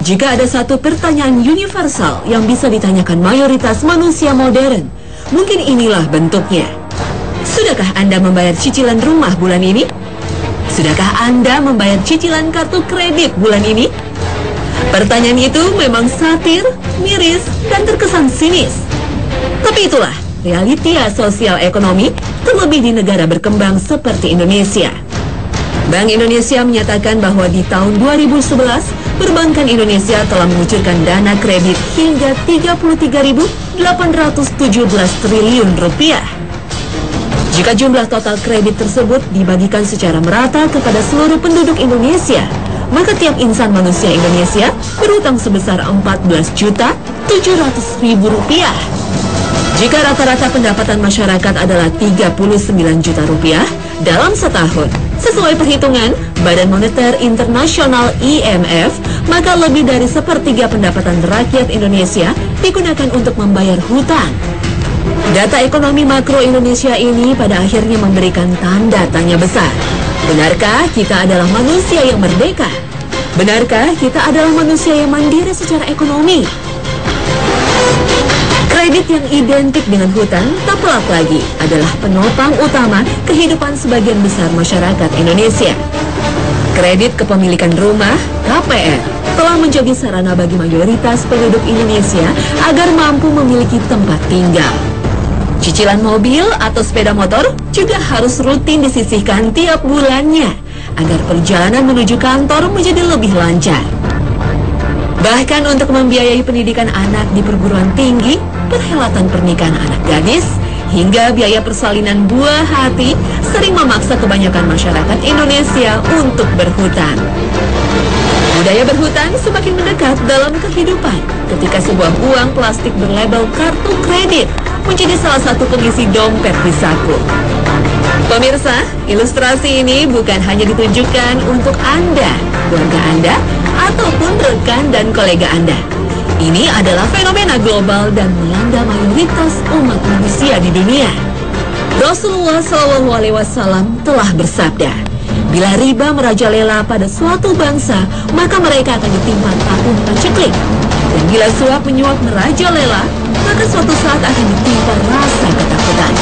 Jika ada satu pertanyaan universal yang bisa ditanyakan mayoritas manusia modern, mungkin inilah bentuknya. Sudahkah Anda membayar cicilan rumah bulan ini? Sudahkah Anda membayar cicilan kartu kredit bulan ini? Pertanyaan itu memang satir, miris, dan terkesan sinis. Tapi itulah realita sosial ekonomi, terlebih di negara berkembang seperti Indonesia. Bank Indonesia menyatakan bahwa di tahun 2011, perbankan Indonesia telah mengucurkan dana kredit hingga 33.817 triliun rupiah. Jika jumlah total kredit tersebut dibagikan secara merata kepada seluruh penduduk Indonesia, maka tiap insan manusia Indonesia berhutang sebesar 14.700.000 rupiah. Jika rata-rata pendapatan masyarakat adalah 39 juta rupiah dalam setahun, sesuai perhitungan Badan Moneter Internasional IMF, maka lebih dari sepertiga pendapatan rakyat Indonesia digunakan untuk membayar hutang. Data ekonomi makro Indonesia ini pada akhirnya memberikan tanda tanya besar. Benarkah kita adalah manusia yang merdeka? Benarkah kita adalah manusia yang mandiri secara ekonomi? Kredit yang identik dengan hutang tak pelak lagi adalah penopang utama kehidupan sebagian besar masyarakat Indonesia. Kredit kepemilikan rumah, KPR, telah menjadi sarana bagi mayoritas penduduk Indonesia agar mampu memiliki tempat tinggal. Cicilan mobil atau sepeda motor juga harus rutin disisihkan tiap bulannya agar perjalanan menuju kantor menjadi lebih lancar. Bahkan untuk membiayai pendidikan anak di perguruan tinggi, perhelatan pernikahan anak gadis, hingga biaya persalinan buah hati sering memaksa kebanyakan masyarakat Indonesia untuk berhutang. Budaya berhutang semakin mendekat dalam kehidupan ketika sebuah uang plastik berlabel kartu kredit menjadi salah satu pengisi dompet di saku. Pemirsa, ilustrasi ini bukan hanya ditunjukkan untuk Anda, keluarga Anda, ataupun rekan dan kolega Anda. Ini adalah fenomena global dan melanda mayoritas umat manusia di dunia. Rasulullah SAW telah bersabda, bila riba merajalela pada suatu bangsa, maka mereka akan ditimpa tahun paceklik. Dan bila suap menyuap merajalela, maka suatu saat akan ditimpa rasa ketakutan.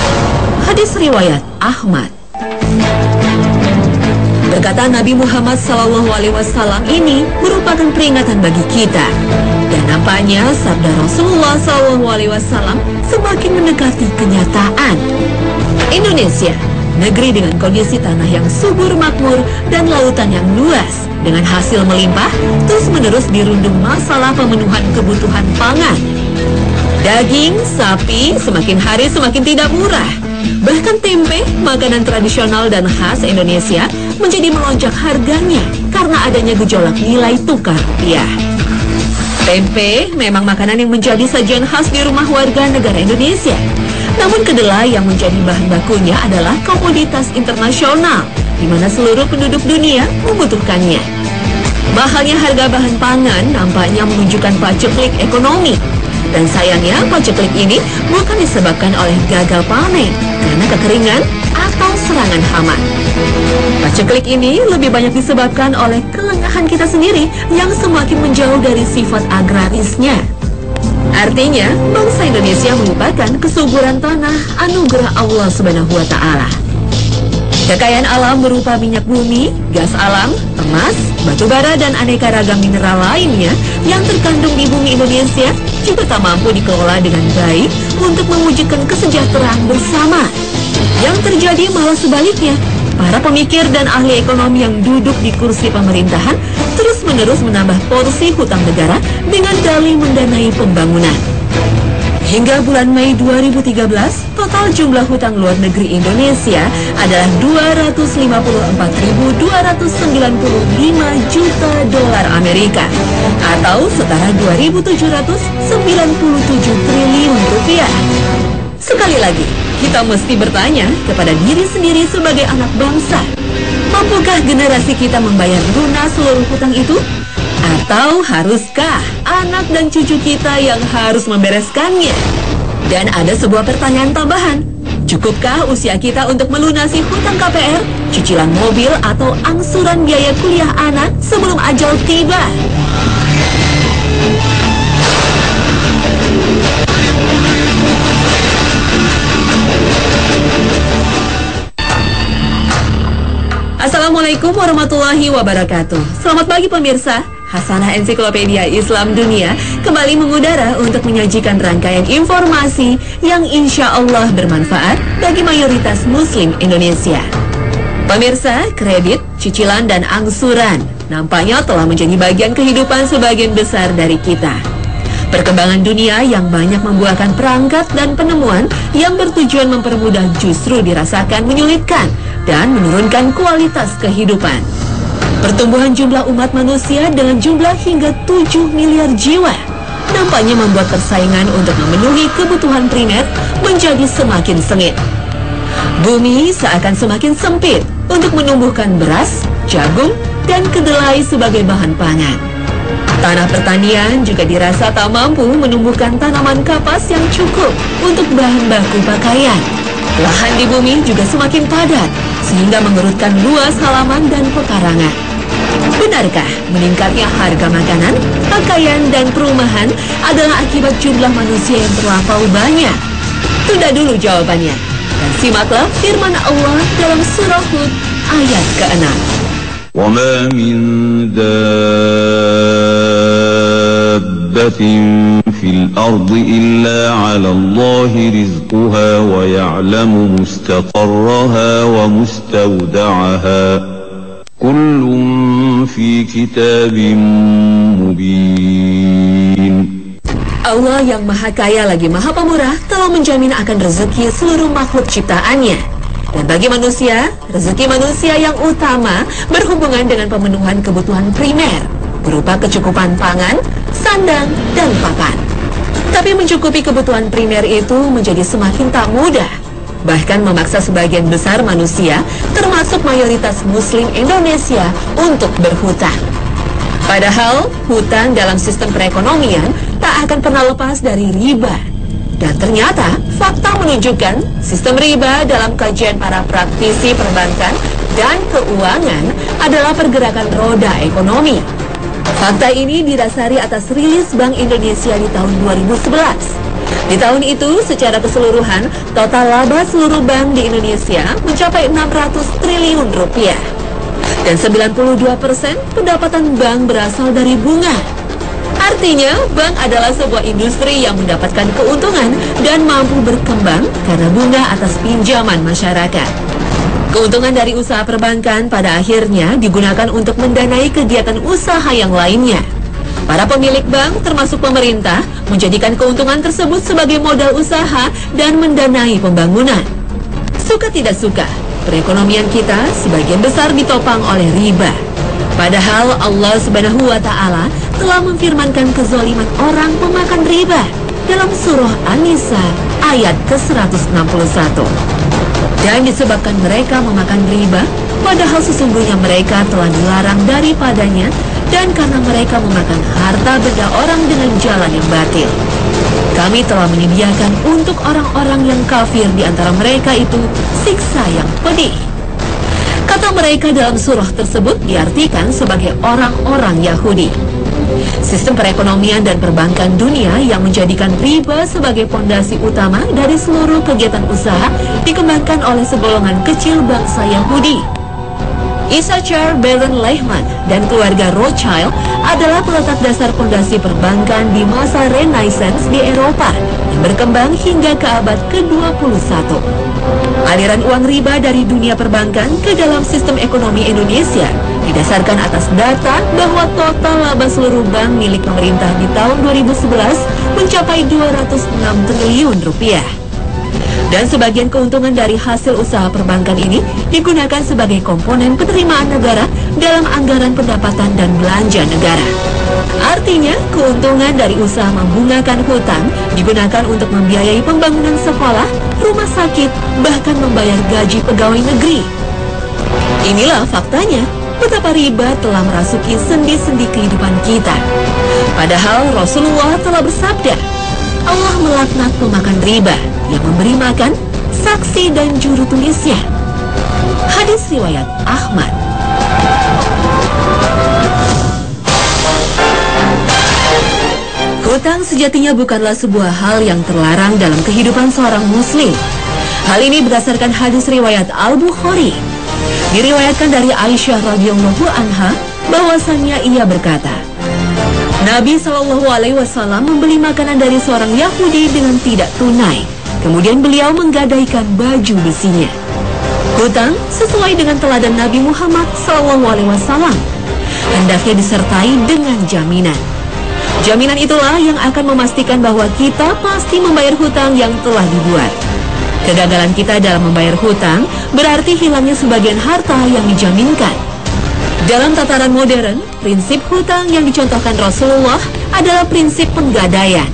Hadis riwayat Ahmad. Perkataan Nabi Muhammad SAW ini merupakan peringatan bagi kita. Dan nampaknya sabda Rasulullah SAW semakin mendekati kenyataan. Indonesia, negeri dengan kondisi tanah yang subur makmur dan lautan yang luas, dengan hasil melimpah, terus-menerus dirundung masalah pemenuhan kebutuhan pangan. Daging, sapi, semakin hari semakin tidak murah. Bahkan tempe, makanan tradisional dan khas Indonesia, menjadi melonjak harganya karena adanya gejolak nilai tukar rupiah. Tempe memang makanan yang menjadi sajian khas di rumah warga negara Indonesia. Namun kedelai yang menjadi bahan bakunya adalah komoditas internasional, di mana seluruh penduduk dunia membutuhkannya. Mahalnya harga bahan pangan nampaknya menunjukkan paceklik ekonomi. Dan sayangnya paceklik ini bukan disebabkan oleh gagal panen karena kekeringan atau serangan hama. Paceklik ini lebih banyak disebabkan oleh kelengahan kita sendiri yang semakin menjauh dari sifat agrarisnya. Artinya, bangsa Indonesia melupakan kesuburan tanah anugerah Allah Subhanahu wa Ta'ala. Kekayaan alam berupa minyak bumi, gas alam, emas, batu bara, dan aneka ragam mineral lainnya yang terkandung di bumi Indonesia juga tak mampu dikelola dengan baik untuk mewujudkan kesejahteraan bersama. Yang terjadi malah sebaliknya. Para pemikir dan ahli ekonomi yang duduk di kursi pemerintahan terus-menerus menambah porsi hutang negara dengan dalih mendanai pembangunan. Hingga bulan Mei 2013, total jumlah hutang luar negeri Indonesia adalah 254.295 juta dolar Amerika atau setara 2.797 triliun rupiah. Sekali lagi, kita mesti bertanya kepada diri sendiri sebagai anak bangsa, mampukah generasi kita membayar lunas seluruh hutang itu? Atau haruskah anak dan cucu kita yang harus membereskannya? Dan ada sebuah pertanyaan tambahan, cukupkah usia kita untuk melunasi hutang KPR, cicilan mobil, atau angsuran biaya kuliah anak sebelum ajal tiba? Assalamualaikum warahmatullahi wabarakatuh. Selamat pagi pemirsa. Hasanah Ensiklopedia Islam Dunia kembali mengudara untuk menyajikan rangkaian informasi yang insya Allah bermanfaat bagi mayoritas Muslim Indonesia. Pemirsa, kredit, cicilan, dan angsuran nampaknya telah menjadi bagian kehidupan sebagian besar dari kita. Perkembangan dunia yang banyak membuahkan perangkat dan penemuan yang bertujuan mempermudah justru dirasakan menyulitkan dan menurunkan kualitas kehidupan. Pertumbuhan jumlah umat manusia dengan jumlah hingga 7 miliar jiwa nampaknya membuat persaingan untuk memenuhi kebutuhan primer menjadi semakin sengit. Bumi seakan semakin sempit untuk menumbuhkan beras, jagung, dan kedelai sebagai bahan pangan. Tanah pertanian juga dirasa tak mampu menumbuhkan tanaman kapas yang cukup untuk bahan baku pakaian. Lahan di bumi juga semakin padat sehingga mengerutkan luas halaman dan pekarangan. Benarkah meningkatnya harga makanan, pakaian, dan perumahan adalah akibat jumlah manusia yang terlampau banyak? Tunda dulu jawabannya, dan simaklah firman Allah dalam surah Hud ayat ke-6. وَمَا مِن دَابَّةٍ فِي الْأَرْضِ إِلَّا عَلَى اللَّهِ رِزْقُهَا وَيَعْلَمُ مُسْتَقَرَّهَا وَمُسْتَوْدَعَهَا كُلٌّ فِي كِتَابٍ مُبِينٍ. Allah yang Maha Kaya lagi Maha Pemurah telah menjamin akan rezeki seluruh makhluk ciptaannya. Dan bagi manusia, rezeki manusia yang utama berhubungan dengan pemenuhan kebutuhan primer berupa kecukupan pangan, sandang, dan pakan. Tapi mencukupi kebutuhan primer itu menjadi semakin tak mudah, bahkan memaksa sebagian besar manusia, termasuk mayoritas Muslim Indonesia, untuk berhutang. Padahal, hutang dalam sistem perekonomian tak akan pernah lepas dari riba. Dan ternyata, fakta menunjukkan sistem riba dalam kajian para praktisi perbankan dan keuangan adalah pergerakan roda ekonomi. Fakta ini didasari atas rilis Bank Indonesia di tahun 2011. Di tahun itu, secara keseluruhan, total laba seluruh bank di Indonesia mencapai 600 triliun rupiah. Dan 92% pendapatan bank berasal dari bunga. Artinya, bank adalah sebuah industri yang mendapatkan keuntungan dan mampu berkembang karena bunga atas pinjaman masyarakat. Keuntungan dari usaha perbankan pada akhirnya digunakan untuk mendanai kegiatan usaha yang lainnya. Para pemilik bank, termasuk pemerintah, menjadikan keuntungan tersebut sebagai modal usaha dan mendanai pembangunan. Suka tidak suka, perekonomian kita sebagian besar ditopang oleh riba. Padahal Allah Subhanahu wa Ta'ala telah memfirmankan kezaliman orang pemakan riba dalam surah An-Nisa ayat ke-161. Dan disebabkan mereka memakan riba, padahal sesungguhnya mereka telah dilarang daripadanya, dan karena mereka memakan harta benda orang dengan jalan yang batil. Kami telah menyediakan untuk orang-orang yang kafir di antara mereka itu siksa yang pedih. Kata mereka dalam surah tersebut diartikan sebagai orang-orang Yahudi. Sistem perekonomian dan perbankan dunia yang menjadikan riba sebagai fondasi utama dari seluruh kegiatan usaha dikembangkan oleh segolongan kecil bangsa Yahudi. Issachar Baron Lehman dan keluarga Rothschild adalah peletak dasar fondasi perbankan di masa Renaissance di Eropa yang berkembang hingga ke abad ke-21. Aliran uang riba dari dunia perbankan ke dalam sistem ekonomi Indonesia didasarkan atas data bahwa total laba seluruh bank milik pemerintah di tahun 2011 mencapai 206 triliun rupiah. Dan sebagian keuntungan dari hasil usaha perbankan ini digunakan sebagai komponen penerimaan negara dalam anggaran pendapatan dan belanja negara. Artinya, keuntungan dari usaha membungakan hutang digunakan untuk membiayai pembangunan sekolah, rumah sakit, bahkan membayar gaji pegawai negeri. Inilah faktanya, betapa riba telah merasuki sendi-sendi kehidupan kita. Padahal Rasulullah telah bersabda, Allah melaknat pemakan riba yang memberi makan, saksi dan juru tulisnya. Hadis riwayat Ahmad. Hutang sejatinya bukanlah sebuah hal yang terlarang dalam kehidupan seorang muslim. Hal ini berdasarkan hadis riwayat Al-Bukhari. Diriwayatkan dari Aisyah radhiyallahu anha bahwasannya ia berkata, Nabi SAW membeli makanan dari seorang Yahudi dengan tidak tunai. Kemudian beliau menggadaikan baju besinya. Hutang sesuai dengan teladan Nabi Muhammad SAW hendaknya disertai dengan jaminan. Jaminan itulah yang akan memastikan bahwa kita pasti membayar hutang yang telah dibuat. Kegagalan kita dalam membayar hutang berarti hilangnya sebagian harta yang dijaminkan. Dalam tataran modern, prinsip hutang yang dicontohkan Rasulullah adalah prinsip penggadaian.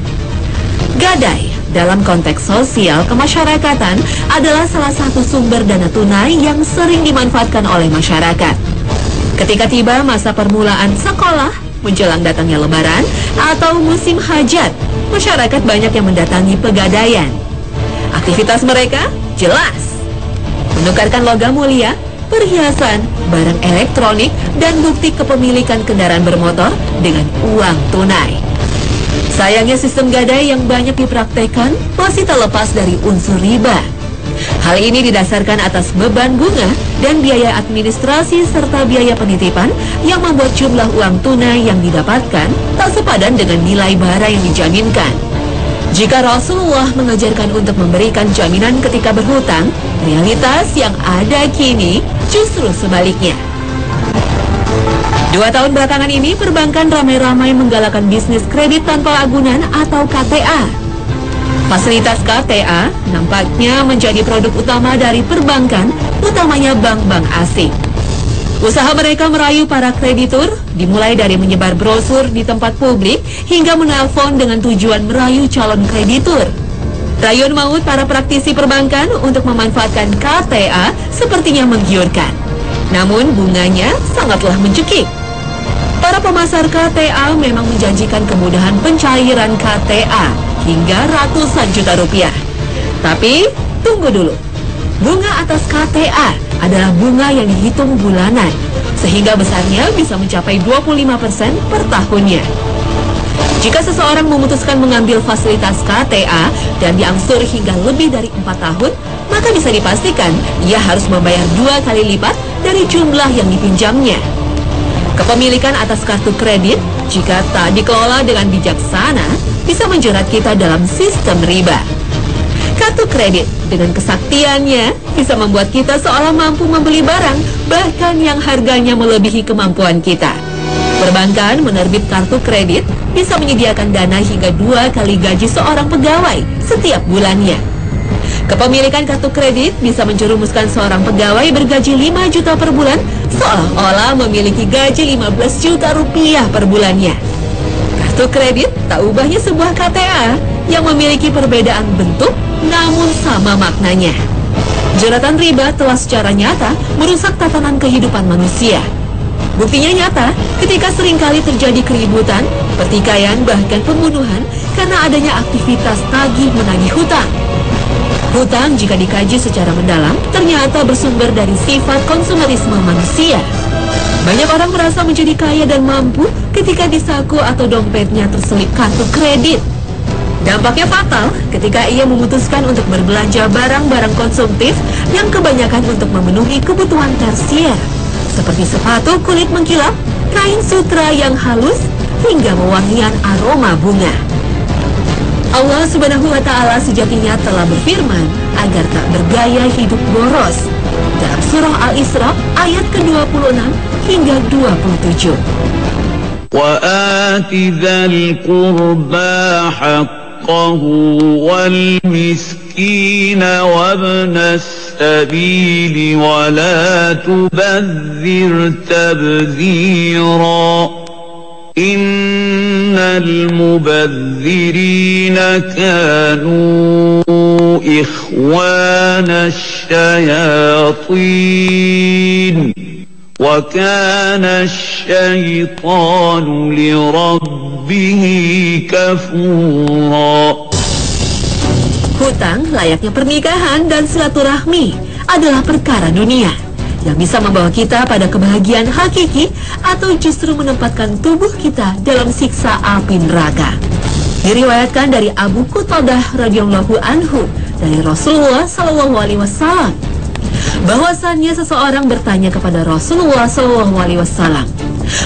Gadai dalam konteks sosial kemasyarakatan adalah salah satu sumber dana tunai yang sering dimanfaatkan oleh masyarakat. Ketika tiba masa permulaan sekolah, menjelang datangnya lebaran atau musim hajat, masyarakat banyak yang mendatangi pegadaian. Aktivitas mereka jelas menukarkan logam mulia, perhiasan, barang elektronik, dan bukti kepemilikan kendaraan bermotor dengan uang tunai. Sayangnya sistem gadai yang banyak dipraktekkan masih tak lepas dari unsur riba. Hal ini didasarkan atas beban bunga dan biaya administrasi serta biaya penitipan yang membuat jumlah uang tunai yang didapatkan tak sepadan dengan nilai barang yang dijaminkan. Jika Rasulullah mengajarkan untuk memberikan jaminan ketika berhutang, realitas yang ada kini justru sebaliknya. 2 tahun belakangan ini, perbankan ramai-ramai menggalakkan bisnis kredit tanpa agunan atau KTA. Fasilitas KTA nampaknya menjadi produk utama dari perbankan, utamanya bank-bank asing. Usaha mereka merayu para kreditur dimulai dari menyebar brosur di tempat publik hingga menelpon dengan tujuan merayu calon kreditur. Rayuan maut para praktisi perbankan untuk memanfaatkan KTA sepertinya menggiurkan. Namun bunganya sangatlah mencekik. Para pemasar KTA memang menjanjikan kemudahan pencairan KTA hingga ratusan juta rupiah. Tapi, tunggu dulu. Bunga atas KTA adalah bunga yang dihitung bulanan, sehingga besarnya bisa mencapai 25% per tahunnya. Jika seseorang memutuskan mengambil fasilitas KTA dan diangsur hingga lebih dari 4 tahun, maka bisa dipastikan ia harus membayar 2 kali lipat dari jumlah yang dipinjamnya. Kepemilikan atas kartu kredit, jika tak dikelola dengan bijaksana, bisa menjerat kita dalam sistem riba. Kartu kredit dengan kesaktiannya bisa membuat kita seolah mampu membeli barang, bahkan yang harganya melebihi kemampuan kita. Perbankan menerbit kartu kredit bisa menyediakan dana hingga 2 kali gaji seorang pegawai setiap bulannya. Kepemilikan kartu kredit bisa menjerumuskan seorang pegawai bergaji 5 juta per bulan seolah-olah memiliki gaji 15 juta rupiah per bulannya. Kartu kredit tak ubahnya sebuah KTA yang memiliki perbedaan bentuk namun sama maknanya. Jeratan riba telah secara nyata merusak tatanan kehidupan manusia. Buktinya nyata ketika seringkali terjadi keributan, pertikaian, bahkan pembunuhan karena adanya aktivitas tagih menagih hutang. Hutang jika dikaji secara mendalam ternyata bersumber dari sifat konsumerisme manusia. Banyak orang merasa menjadi kaya dan mampu ketika di saku atau dompetnya terselip kartu kredit. Dampaknya fatal ketika ia memutuskan untuk berbelanja barang-barang konsumtif yang kebanyakan untuk memenuhi kebutuhan tersier, seperti sepatu kulit mengkilap, kain sutra yang halus, hingga mewangian aroma bunga. Allah Subhanahu wa Ta'ala sejatinya telah berfirman agar tak bergaya hidup boros dalam surah Al-Isra ayat ke-26 hingga 27. وَآتِ ذَا الْقُرْبَى حَقَّهُ وَالْمِسْكِينَ وَابْنَ السَّبِيلِ وَلَا تُبَذِّرْ تَبْذِيرًا إِنَّ الْمُبَذِّرِينَ كَانُوا إِخْوَانَ الشَّيَاطِينِ وَكَانَ الشَّيْطَانُ لِرَبِّهِ كَفُورًا. Hutang layaknya pernikahan dan silaturahmi adalah perkara dunia yang bisa membawa kita pada kebahagiaan hakiki atau justru menempatkan tubuh kita dalam siksa api neraka. Diriwayatkan dari Abu Qatadah radhiyallahu anhu dari Rasulullah sallallahu alaihi wasallam bahwasannya seseorang bertanya kepada Rasulullah sallallahu alaihi wasallam,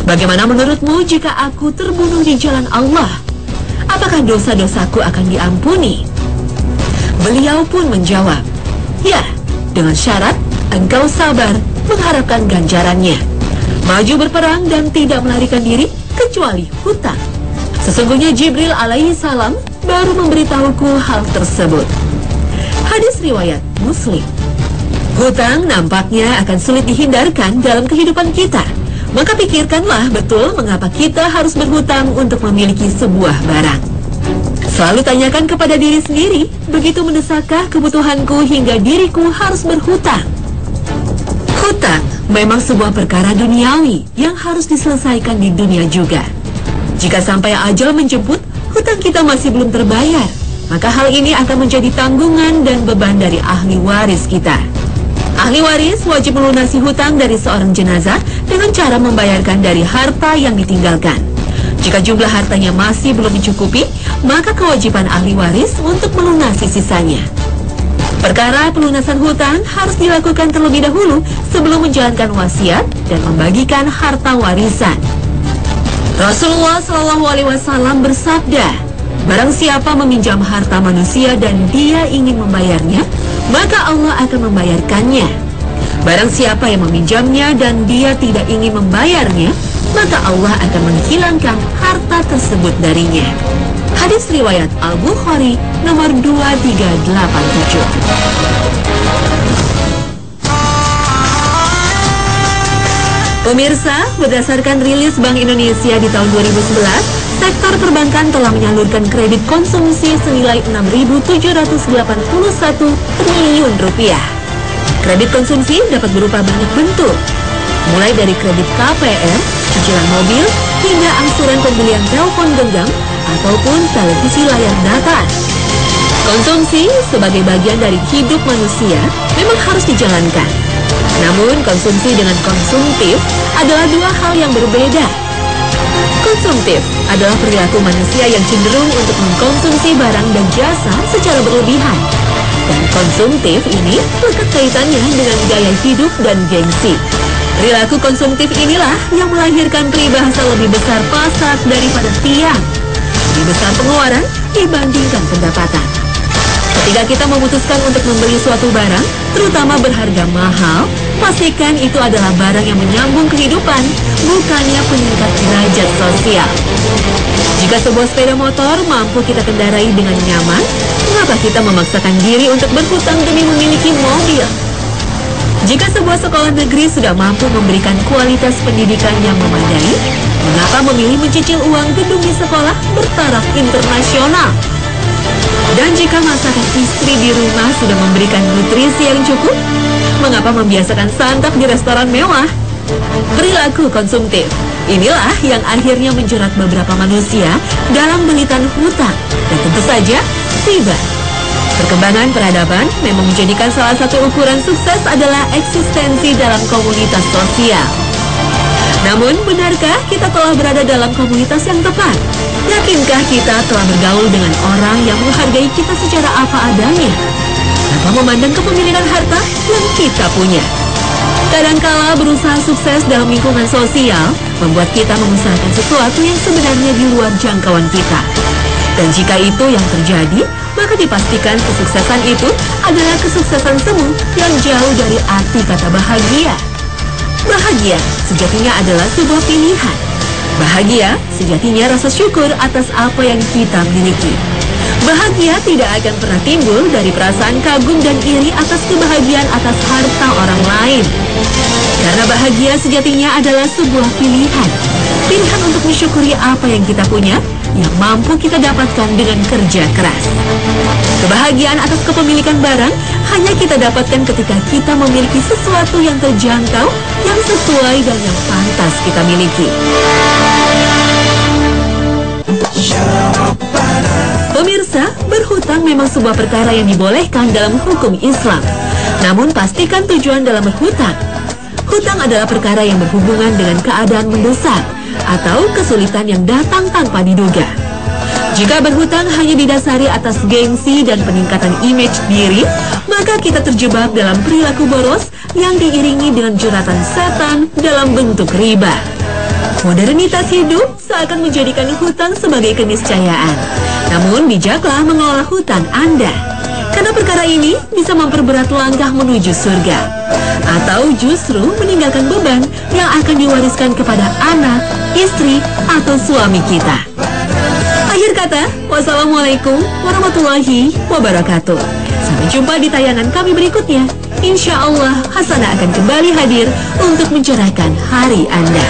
"Bagaimana menurutmu jika aku terbunuh di jalan Allah? Apakah dosa-dosaku akan diampuni?" Beliau pun menjawab, "Ya, dengan syarat engkau sabar mengharapkan ganjarannya, maju berperang dan tidak melarikan diri kecuali hutang. Sesungguhnya Jibril alaihi salam baru memberitahuku hal tersebut." Hadis riwayat Muslim. Hutang nampaknya akan sulit dihindarkan dalam kehidupan kita. Maka pikirkanlah betul mengapa kita harus berhutang untuk memiliki sebuah barang. Selalu tanyakan kepada diri sendiri, begitu mendesakkah kebutuhanku hingga diriku harus berhutang? Hutang memang sebuah perkara duniawi yang harus diselesaikan di dunia juga. Jika sampai ajal menjemput, hutang kita masih belum terbayar, maka hal ini akan menjadi tanggungan dan beban dari ahli waris kita. Ahli waris wajib melunasi hutang dari seorang jenazah dengan cara membayarkan dari harta yang ditinggalkan. Jika jumlah hartanya masih belum mencukupi, maka kewajiban ahli waris untuk melunasi sisanya. Perkara pelunasan hutang harus dilakukan terlebih dahulu sebelum menjalankan wasiat dan membagikan harta warisan. Rasulullah Shallallahu Alaihi Wasallam bersabda, "Barang siapa meminjam harta manusia dan dia ingin membayarnya, maka Allah akan membayarkannya. Barang siapa yang meminjamnya dan dia tidak ingin membayarnya, maka Allah akan menghilangkan harta tersebut darinya." Hadis riwayat Al-Bukhari nomor 2387. Pemirsa, berdasarkan rilis Bank Indonesia di tahun 2011, sektor perbankan telah menyalurkan kredit konsumsi senilai 6.781 triliun rupiah. Kredit konsumsi dapat berupa banyak bentuk, mulai dari kredit KPR, cicilan mobil, hingga angsuran pembelian telepon genggam ataupun televisi layar datar. Konsumsi sebagai bagian dari hidup manusia memang harus dijalankan. Namun konsumsi dengan konsumtif adalah dua hal yang berbeda. Konsumtif adalah perilaku manusia yang cenderung untuk mengkonsumsi barang dan jasa secara berlebihan. Dan konsumtif ini lekat kaitannya dengan gaya hidup dan gengsi. Perilaku konsumtif inilah yang melahirkan peribahasa lebih besar pasak daripada tiang, lebih besar pengeluaran dibandingkan pendapatan. Ketika kita memutuskan untuk membeli suatu barang, terutama berharga mahal, pastikan itu adalah barang yang menyambung kehidupan, bukannya peningkat derajat sosial. Jika sebuah sepeda motor mampu kita kendarai dengan nyaman, mengapa kita memaksakan diri untuk berhutang demi memiliki mobil? Jika sebuah sekolah negeri sudah mampu memberikan kualitas pendidikan yang memadai, mengapa memilih mencicil uang gedung di sekolah bertaraf internasional? Dan jika masakan istri di rumah sudah memberikan nutrisi yang cukup, mengapa membiasakan santap di restoran mewah? Perilaku konsumtif inilah yang akhirnya menjerat beberapa manusia dalam belitan hutang dan tentu saja riba. Perkembangan peradaban memang menjadikan salah satu ukuran sukses adalah eksistensi dalam komunitas sosial. Namun, benarkah kita telah berada dalam komunitas yang tepat? Yakinkah kita telah bergaul dengan orang yang menghargai kita secara apa adanya, tanpa memandang kepemilikan harta yang kita punya? Kadangkala berusaha sukses dalam lingkungan sosial membuat kita mengusahakan sesuatu yang sebenarnya di luar jangkauan kita. Dan jika itu yang terjadi, maka dipastikan kesuksesan itu adalah kesuksesan semu yang jauh dari arti kata bahagia. Bahagia sejatinya adalah sebuah pilihan. Bahagia sejatinya rasa syukur atas apa yang kita miliki. Bahagia tidak akan pernah timbul dari perasaan kagum dan iri atas kebahagiaan atas harta orang lain. Karena bahagia sejatinya adalah sebuah pilihan. Pilihan untuk mensyukuri apa yang kita punya, yang mampu kita dapatkan dengan kerja keras. Kebahagiaan atas kepemilikan barang hanya kita dapatkan ketika kita memiliki sesuatu yang terjangkau, yang sesuai dan yang pantas kita miliki. Pemirsa, berhutang memang sebuah perkara yang dibolehkan dalam hukum Islam. Namun pastikan tujuan dalam berhutang. Hutang adalah perkara yang berhubungan dengan keadaan mendesak atau kesulitan yang datang tanpa diduga. Jika berhutang hanya didasari atas gengsi dan peningkatan image diri, maka kita terjebak dalam perilaku boros yang diiringi dengan jeratan setan dalam bentuk riba. Modernitas hidup seakan menjadikan hutang sebagai keniscayaan. Namun bijaklah mengelola hutang Anda, karena perkara ini bisa memperberat langkah menuju surga, atau justru meninggalkan beban yang akan diwariskan kepada anak, istri, atau suami kita. Akhir kata, wassalamualaikum warahmatullahi wabarakatuh. Sampai jumpa di tayangan kami berikutnya. Insya Allah, Hasanah akan kembali hadir untuk mencerahkan hari Anda.